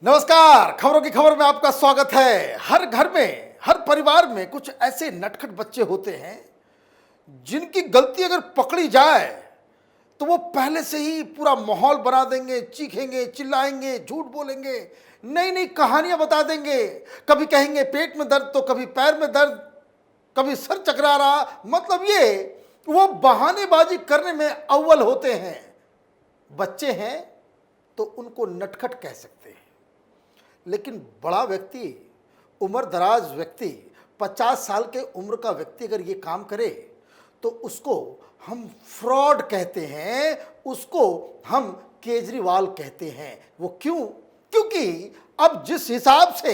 नमस्कार। खबरों की खबर में आपका स्वागत है। हर घर में, हर परिवार में कुछ ऐसे नटखट बच्चे होते हैं जिनकी गलती अगर पकड़ी जाए तो वो पहले से ही पूरा माहौल बना देंगे, चीखेंगे, चिल्लाएंगे, झूठ बोलेंगे, नई नई कहानियां बता देंगे। कभी कहेंगे पेट में दर्द तो कभी पैर में दर्द, कभी सर चकरा रहा। मतलब ये वो बहानेबाजी करने में अव्वल होते हैं। बच्चे हैं तो उनको नटखट कह सकते हैं, लेकिन बड़ा व्यक्ति, उम्र दराज व्यक्ति, 50 साल के उम्र का व्यक्ति अगर ये काम करे तो उसको हम फ्रॉड कहते हैं, उसको हम केजरीवाल कहते हैं। वो क्यों? क्योंकि अब जिस हिसाब से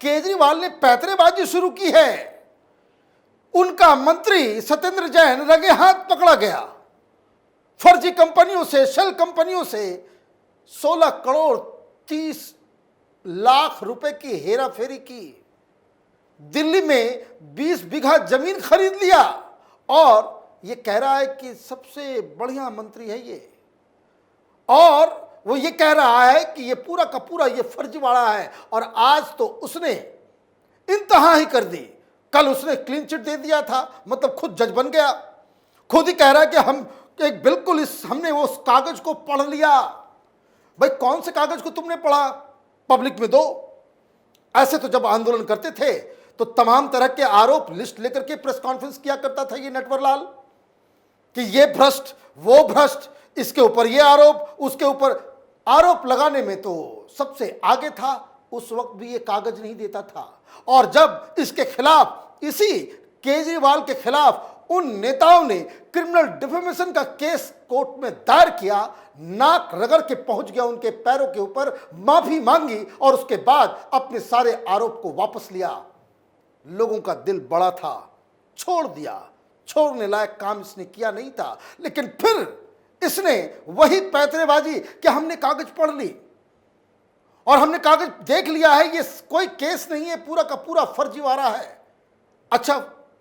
केजरीवाल ने पैंतरेबाजी शुरू की है, उनका मंत्री सत्येंद्र जैन रंगे हाथ पकड़ा गया। फर्जी कंपनियों से, शेल कंपनियों से 16 करोड़ 30 लाख रुपए की हेरा फेरी की। दिल्ली में 20 बीघा जमीन खरीद लिया और ये कह रहा है कि सबसे बढ़िया मंत्री है ये। और वो ये कह रहा है कि ये पूरा का पूरा ये फर्जीवाड़ा है। और आज तो उसने इंतहा ही कर दी। कल उसने क्लीन चिट दे दिया था, मतलब खुद जज बन गया। खुद ही कह रहा है कि हम एक बिल्कुल हमने उस कागज को पढ़ लिया। भाई कौन से कागज को तुमने पढ़ा? पब्लिक में दो। ऐसे तो जब आंदोलन करते थे तो तमाम तरह के आरोप लिस्ट लेकर के प्रेस कॉन्फ्रेंस किया करता था ये नटवरलाल, कि ये भ्रष्ट, वो भ्रष्ट, इसके ऊपर ये आरोप, उसके ऊपर आरोप लगाने में तो सबसे आगे था। उस वक्त भी ये कागज नहीं देता था। और जब इसके खिलाफ, इसी केजरीवाल के खिलाफ उन नेताओं ने क्रिमिनल डिफेमेशन का केस कोर्ट में दायर किया, नाक रगड़ के पहुंच गया उनके पैरों के ऊपर, माफी मांगी और उसके बाद अपने सारे आरोप को वापस लिया। लोगों का दिल बड़ा था, छोड़ दिया। छोड़ने लायक काम इसने किया नहीं था, लेकिन फिर इसने वही पैंतरेबाजी कि हमने कागज पढ़ ली और हमने कागज देख लिया है, ये कोई केस नहीं है, पूरा का पूरा फर्जीवाड़ा है। अच्छा,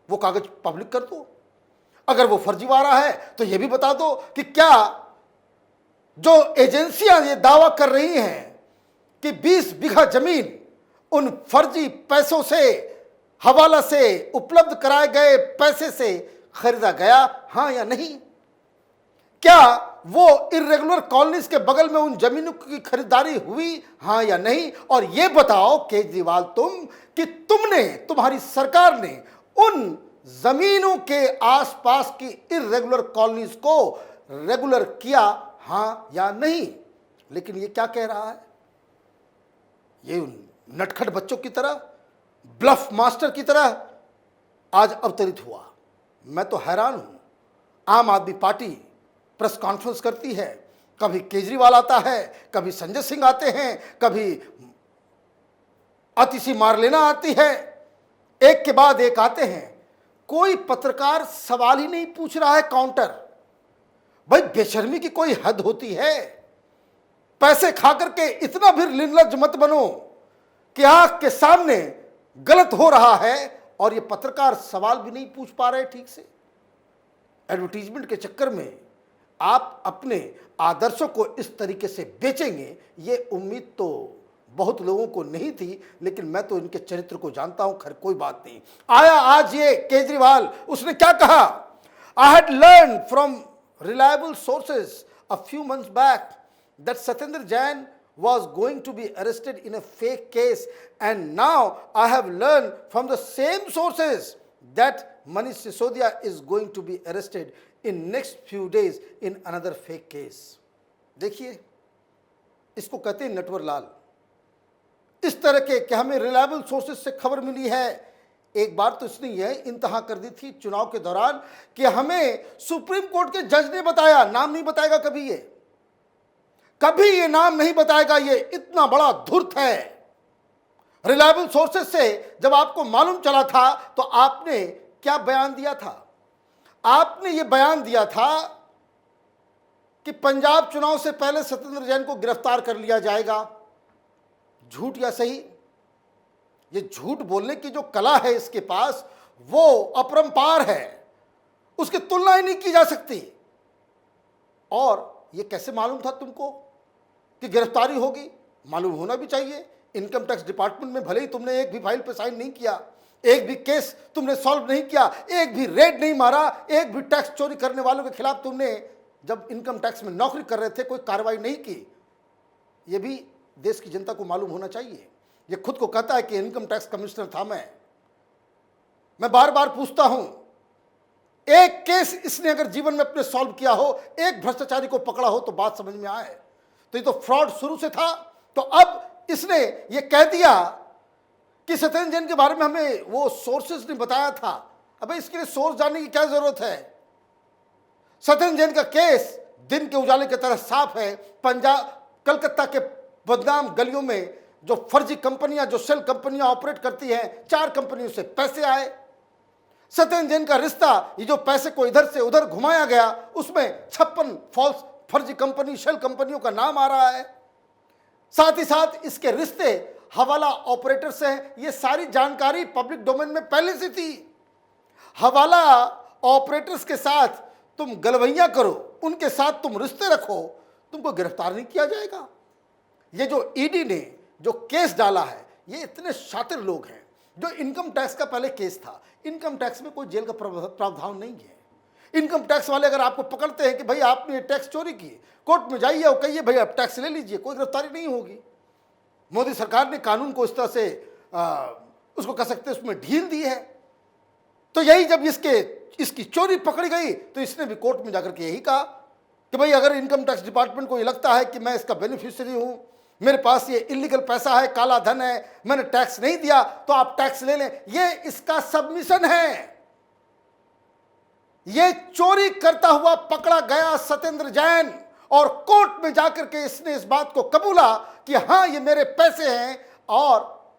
वो कागज पब्लिक कर दो। अगर वो फर्जीवाड़ा है तो ये भी बता दो कि क्या जो एजेंसियां ये दावा कर रही हैं कि 20 बीघा जमीन उन फर्जी पैसों से, हवाला से, उपलब्ध कराए गए पैसे से खरीदा गया, हां या नहीं? क्या वो इर्रेगुलर कॉलोनीज के बगल में उन जमीनों की खरीदारी हुई, हां या नहीं? और ये बताओ केजरीवाल तुम, कि तुमने, तुम्हारी सरकार ने उन जमीनों के आसपास की इर्रेगुलर कॉलोनीज को रेगुलर किया, हां या नहीं? लेकिन ये क्या कह रहा है? ये नटखट बच्चों की तरह, ब्लफ मास्टर की तरह आज अवतरित हुआ। मैं तो हैरान हूं। आम आदमी पार्टी प्रेस कॉन्फ्रेंस करती है, कभी केजरीवाल आता है, कभी संजय सिंह आते हैं, कभी अतिशी मारलेना आती है, एक के बाद एक आते हैं। कोई पत्रकार सवाल ही नहीं पूछ रहा है काउंटर। भाई बेशर्मी की कोई हद होती है। पैसे खा करके इतना भी निर्लज्ज मत बनो कि आंख के सामने गलत हो रहा है और ये पत्रकार सवाल भी नहीं पूछ पा रहे ठीक से। एडवर्टीजमेंट के चक्कर में आप अपने आदर्शों को इस तरीके से बेचेंगे, ये उम्मीद तो बहुत लोगों को नहीं थी, लेकिन मैं तो इनके चरित्र को जानता हूं। खैर कोई बात नहीं। आया आज ये केजरीवाल, उसने क्या कहा? I had learn from reliable sources a few months back that Satyendra Jain was going to be arrested in a fake case, and now I have learned from the same sources that Manish Sisodia is going to be arrested in next few days in another fake case. देखिए, इसको कहते हैं नटवरलाल। इस तरह के कि हमें reliable sources से खबर मिली है। एक बार तो इसने यह इंतहा कर दी थी चुनाव के दौरान कि हमें सुप्रीम कोर्ट के जज ने बताया। नाम नहीं बताएगा कभी ये नाम नहीं बताएगा। ये इतना बड़ा धूर्त है। रिलायबल सोर्सेज से जब आपको मालूम चला था तो आपने क्या बयान दिया था? आपने ये बयान दिया था कि पंजाब चुनाव से पहले सत्येंद्र जैन को गिरफ्तार कर लिया जाएगा। झूठ या सही? ये झूठ बोलने की जो कला है इसके पास, वो अपरंपार है, उसकी तुलना ही नहीं की जा सकती। और ये कैसे मालूम था तुमको कि गिरफ्तारी होगी? मालूम होना भी चाहिए। इनकम टैक्स डिपार्टमेंट में भले ही तुमने एक भी फाइल पे साइन नहीं किया, एक भी केस तुमने सॉल्व नहीं किया, एक भी रेड नहीं मारा, एक भी टैक्स चोरी करने वालों के खिलाफ तुमने जब इनकम टैक्स में नौकरी कर रहे थे कोई कार्रवाई नहीं की, ये भी देश की जनता को मालूम होना चाहिए। ये खुद को कहता है कि इनकम टैक्स कमिश्नर था मैं बार बार पूछता हूं, एक केस इसने अगर जीवन में अपने सॉल्व किया हो, एक भ्रष्टाचारी को पकड़ा हो तो बात समझ में आए। तो ये तो फ्रॉड शुरू से था, तो अब इसने ये कह दिया कि सत्येंद्र जैन के बारे में हमें वो सोर्सेज ने बताया था। अबे इसके लिए सोर्स जानने की क्या जरूरत है? सत्येंद्र जैन का केस दिन के उजाले की तरह साफ है। पंजाब कलकत्ता के बदनाम गलियों में जो फर्जी कंपनियां, जो शेल कंपनियां ऑपरेट करती हैं, 4 कंपनियों से पैसे आए। सत्येंद्र जैन का रिश्ता, ये जो पैसे को इधर से उधर घुमाया गया, उसमें 56 फॉल्स फर्जी कंपनी, शेल कंपनियों का नाम आ रहा है। साथ ही साथ इसके रिश्ते हवाला ऑपरेटर से हैं। ये सारी जानकारी पब्लिक डोमेन में पहले से थी। हवाला ऑपरेटर्स के साथ तुम गलवैया करो, उनके साथ तुम रिश्ते रखो, तुमको गिरफ्तार नहीं किया जाएगा। ये जो ईडी ने जो केस डाला है, ये इतने शातिर लोग हैं। जो इनकम टैक्स का पहले केस था, इनकम टैक्स में कोई जेल का प्रावधान नहीं है। इनकम टैक्स वाले अगर आपको पकड़ते हैं कि भाई आपने ये टैक्स चोरी की, कोर्ट में जाइए और कहिए भाई आप टैक्स ले लीजिए, कोई गिरफ्तारी नहीं होगी। मोदी सरकार ने कानून को इस तरह से उसको कह सकते हैं उसमें ढील दी है। तो यही जब इसकी चोरी पकड़ी गई तो इसने भी कोर्ट में जाकर के यही कहा कि भाई अगर इनकम टैक्स डिपार्टमेंट को ये लगता है कि मैं इसका बेनिफिशियरी हूं, मेरे पास ये इलीगल पैसा है, काला धन है, मैंने टैक्स नहीं दिया, तो आप टैक्स ले लें। ये इसका सबमिशन है। ये चोरी करता हुआ पकड़ा गया सत्येंद्र जैन, और कोर्ट में जाकर के इसने इस बात को कबूला कि हां ये मेरे पैसे हैं, और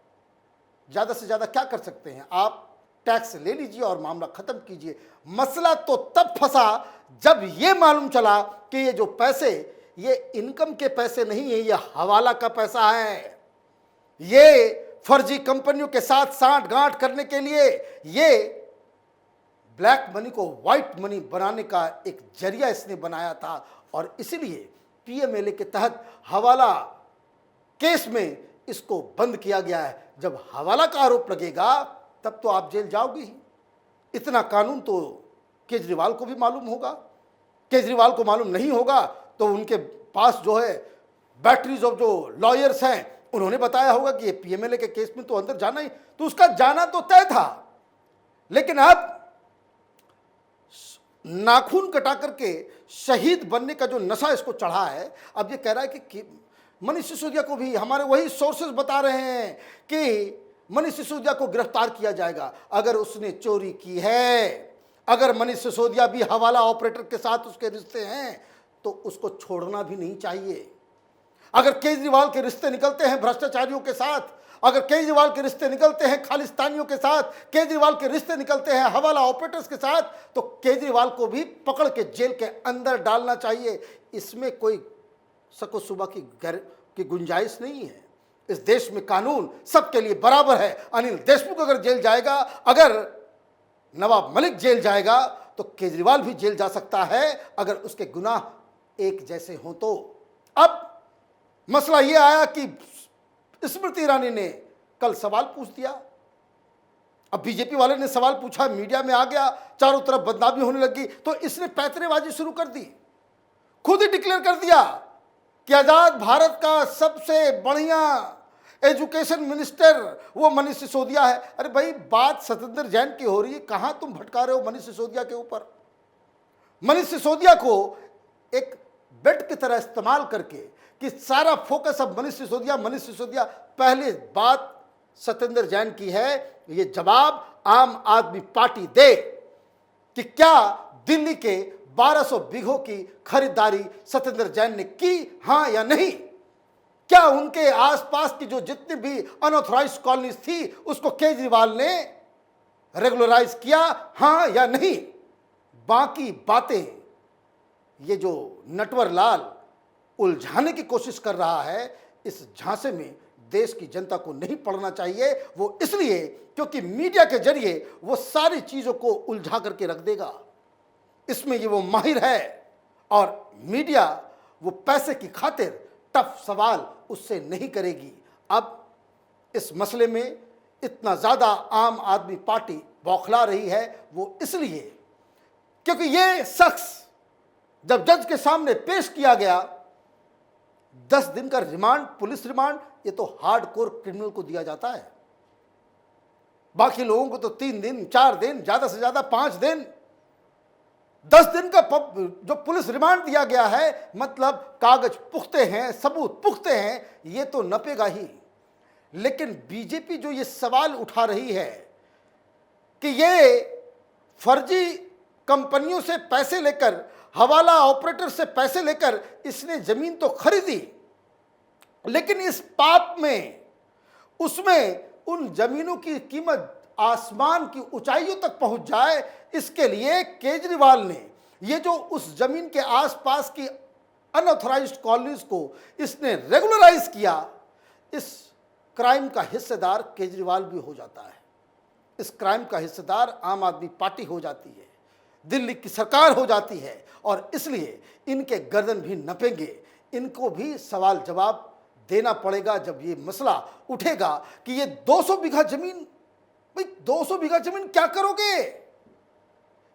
ज्यादा से ज्यादा क्या कर सकते हैं आप, टैक्स ले लीजिए और मामला खत्म कीजिए। मसला तो तब फंसा जब ये मालूम चला कि ये जो पैसे, ये इनकम के पैसे नहीं है, ये हवाला का पैसा है। ये फर्जी कंपनियों के साथ सांठ-गांठ करने के लिए, ये ब्लैक मनी को व्हाइट मनी बनाने का एक जरिया इसने बनाया था, और इसीलिए पीएमएलए के तहत हवाला केस में इसको बंद किया गया है। जब हवाला का आरोप लगेगा तब तो आप जेल जाओगे ही। इतना कानून तो केजरीवाल को भी मालूम होगा। केजरीवाल को मालूम नहीं होगा तो उनके पास जो है बैटरीज ऑफ जो लॉयर्स हैं, उन्होंने बताया होगा कि ये पीएमएलए के केस में तो अंदर जाना ही, तो उसका जाना तो तय था। लेकिन अब नाखून कटा करके शहीद बनने का जो नशा इसको चढ़ा है, अब ये कह रहा है कि मनीष सिसोदिया को भी, हमारे वही सोर्सेज बता रहे हैं कि मनीष सिसोदिया को गिरफ्तार किया जाएगा अगर उसने चोरी की है। अगर मनीष सिसोदिया भी हवाला ऑपरेटर के साथ उसके रिश्ते हैं तो उसको छोड़ना भी नहीं चाहिए। अगर केजरीवाल के रिश्ते निकलते हैं भ्रष्टाचारियों के साथ, अगर केजरीवाल के रिश्ते निकलते हैं खालिस्तानियों के साथ, केजरीवाल के रिश्ते निकलते हैं हवाला ऑपरेटर्स के साथ, तो केजरीवाल को भी पकड़ के जेल के अंदर डालना चाहिए। इसमें कोई शक सुबह की गुंजाइश नहीं है। इस देश में कानून सबके लिए बराबर है। अनिल देशमुख अगर जेल जाएगा, अगर नवाब मलिक जेल जाएगा, तो केजरीवाल भी जेल जा सकता है अगर उसके गुनाह एक जैसे हों तो। अब मसला यह आया कि स्मृति ईरानी ने कल सवाल पूछ दिया। अब बीजेपी वाले ने सवाल पूछा, मीडिया में आ गया, चारों तरफ बदनामी होने लगी, तो इसने पैतरेबाजी शुरू कर दी। खुद ही डिक्लेयर कर दिया कि आजाद भारत का सबसे बढ़िया एजुकेशन मिनिस्टर वो मनीष सिसोदिया है। अरे भाई, बात सत्येंद्र जैन की हो रही है, कहां तुम भटका रहे हो मनीष सिसोदिया के ऊपर। मनीष सिसोदिया को एक बेट की तरह इस्तेमाल करके कि सारा फोकस अब मनीष सिसोदिया, पहले बात सत्येंद्र जैन की है। ये जवाब आम आदमी पार्टी दे कि क्या दिल्ली के 1200 बीघों की खरीदारी सत्येंद्र जैन ने की, हां या नहीं। क्या उनके आसपास की जो जितनी भी अनऑथराइज्ड कॉलोनीज थी उसको केजरीवाल ने रेगुलराइज किया, हां या नहीं। बाकी बातें ये जो नटवर लाल उलझाने की कोशिश कर रहा है, इस झांसे में देश की जनता को नहीं पड़ना चाहिए। वो इसलिए क्योंकि मीडिया के जरिए वो सारी चीजों को उलझा करके रख देगा। इसमें ये वो माहिर है, और मीडिया वो पैसे की खातिर टफ सवाल उससे नहीं करेगी। अब इस मसले में इतना ज़्यादा आम आदमी पार्टी बौखला रही है वो इसलिए क्योंकि ये शख्स जब जज के सामने पेश किया गया, 10 दिन का रिमांड, पुलिस रिमांड, ये तो हार्डकोर क्रिमिनल को दिया जाता है। बाकी लोगों को तो 3 दिन, 4 दिन, ज्यादा से ज्यादा 5 दिन, 10 दिन का जो पुलिस रिमांड दिया गया है, मतलब कागज पुख्ते हैं, सबूत पुख्ते हैं, ये तो नपेगा ही। लेकिन बीजेपी जो ये सवाल उठा रही है कि ये फर्जी कंपनियों से पैसे लेकर, हवाला ऑपरेटर से पैसे लेकर इसने जमीन तो खरीदी, लेकिन इस पाप में उसमें उन जमीनों की कीमत आसमान की ऊंचाइयों तक पहुंच जाए, इसके लिए केजरीवाल ने ये जो उस जमीन के आसपास की अनऑथराइज्ड कॉलोनीज को इसने रेगुलराइज किया, इस क्राइम का हिस्सेदार केजरीवाल भी हो जाता है। इस क्राइम का हिस्सेदार आम आदमी पार्टी हो जाती है, दिल्ली की सरकार हो जाती है, और इसलिए इनके गर्दन भी नपेंगे। इनको भी सवाल जवाब देना पड़ेगा जब ये मसला उठेगा कि ये 200 बीघा जमीन, भाई 200 बीघा जमीन क्या करोगे?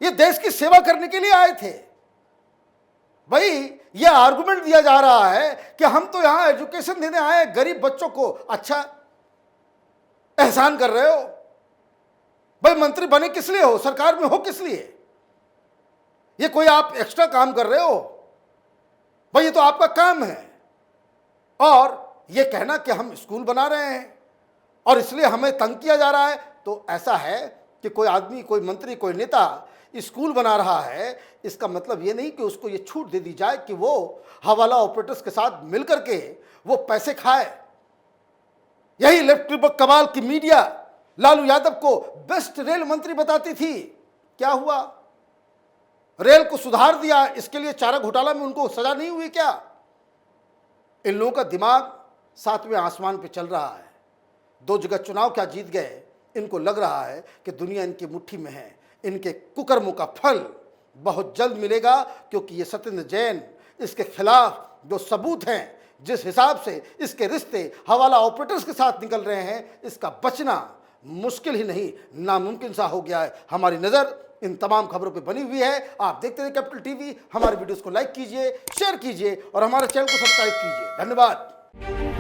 ये देश की सेवा करने के लिए आए थे। भाई ये आर्गुमेंट दिया जा रहा है कि हम तो यहां एजुकेशन देने आए, गरीब बच्चों को अच्छा एहसान कर रहे हो। भाई मंत्री बने किस लिए हो, सरकार में हो किस लिए? ये कोई आप एक्स्ट्रा काम कर रहे हो? भाई ये तो आपका काम है। और ये कहना कि हम स्कूल बना रहे हैं और इसलिए हमें तंग किया जा रहा है, तो ऐसा है कि कोई आदमी, कोई मंत्री, कोई नेता स्कूल बना रहा है, इसका मतलब ये नहीं कि उसको ये छूट दे दी जाए कि वो हवाला ऑपरेटर्स के साथ मिलकर के वो पैसे खाए। यही लेफ्ट कमाल की मीडिया लालू यादव को बेस्ट रेल मंत्री बताती थी। क्या हुआ? रेल को सुधार दिया, इसके लिए चारा घोटाला में उनको सजा नहीं हुई क्या? इन लोगों का दिमाग 7वें आसमान पे चल रहा है। 2 जगह चुनाव क्या जीत गए, इनको लग रहा है कि दुनिया इनकी मुट्ठी में है। इनके कुकर्मों का फल बहुत जल्द मिलेगा, क्योंकि ये सत्येंद्र जैन, इसके खिलाफ जो सबूत हैं, जिस हिसाब से इसके रिश्ते हवाला ऑपरेटर्स के साथ निकल रहे हैं, इसका बचना मुश्किल ही नहीं, नामुमकिन सा हो गया है। हमारी नज़र इन तमाम खबरों पे बनी हुई है। आप देखते रहिए कैपिटल टीवी। हमारे वीडियोस को लाइक कीजिए, शेयर कीजिए और हमारे चैनल को सब्सक्राइब कीजिए। धन्यवाद।